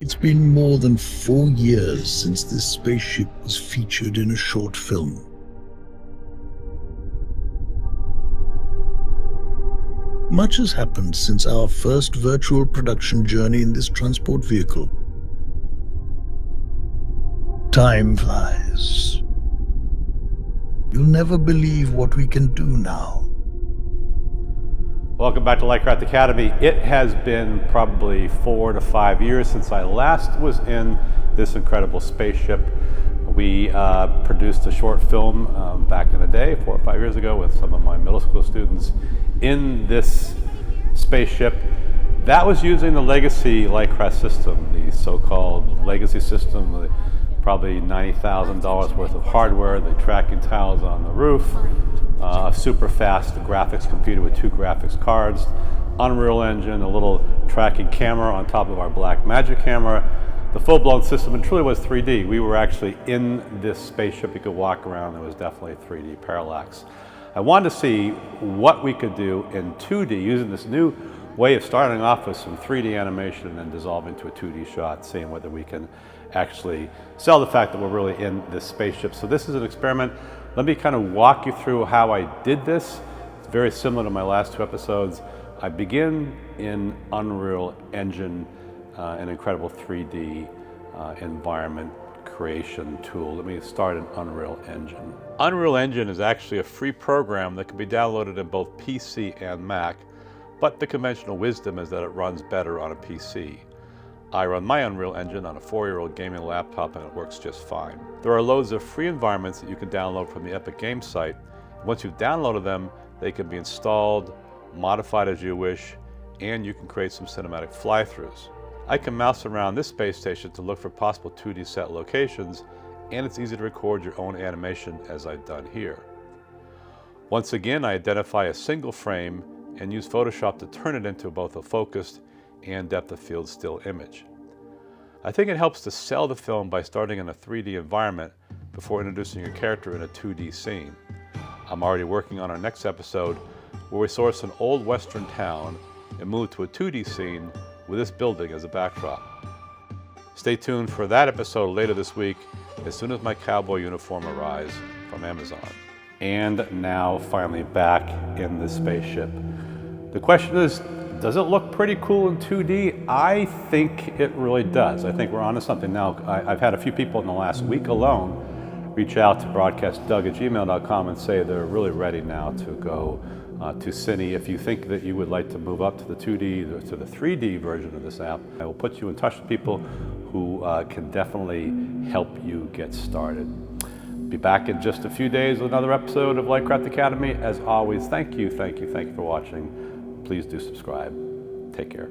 It's been more than 4 years since this spaceship was featured in a short film. Much has happened since our first virtual production journey in this transport vehicle. Time flies. You'll never believe what we can do now. Welcome back to Lightcraft Academy. It has been probably 4 to 5 years since I last was in this incredible spaceship. We produced a short film back in the day, 4 or 5 years ago, with some of my middle school students in this spaceship. That was using the legacy Lightcraft system, the so-called legacy system, probably $90,000 worth of hardware, the tracking tiles on the roof, a super fast graphics computer with 2 graphics cards, Unreal Engine, a little tracking camera on top of our Blackmagic camera. The full-blown system, and truly was 3D. We were actually in this spaceship. You could walk around. There was definitely 3D parallax. I wanted to see what we could do in 2D using this new way of starting off with some 3D animation and then dissolving to a 2D shot, seeing whether we can actually sell the fact that we're really in this spaceship. So this is an experiment. Let me kind of walk you through how I did this. It's very similar to my last 2 episodes. I begin in Unreal Engine, an incredible 3D environment creation tool. Let me start in Unreal Engine. Unreal Engine is actually a free program that can be downloaded in both PC and Mac, but the conventional wisdom is that it runs better on a PC. I run my Unreal Engine on a 4-year-old gaming laptop and it works just fine. There are loads of free environments that you can download from the Epic Games site. Once you've downloaded them, they can be installed, modified as you wish, and you can create some cinematic fly-throughs. I can mouse around this space station to look for possible 2D set locations, and it's easy to record your own animation as I've done here. Once again, I identify a single frame and use Photoshop to turn it into both a focused and depth of field still image. I think it helps to sell the film by starting in a 3D environment before introducing your character in a 2D scene. I'm already working on our next episode where we source an old western town and move to a 2D scene with this building as a backdrop. Stay tuned for that episode later this week as soon as my cowboy uniform arrives from Amazon. And now finally back in the spaceship. The question is, does it look pretty cool in 2D? I think it really does. I think we're onto something now. I've had a few people in the last week alone reach out to broadcastdoug@gmail.com and say they're really ready now to go to Cine. If you think that you would like to move up to the 2D or to the 3D version of this app, I will put you in touch with people who can definitely help you get started. Be back in just a few days with another episode of Lightcraft Academy. As always, thank you for watching. Please do subscribe. Take care.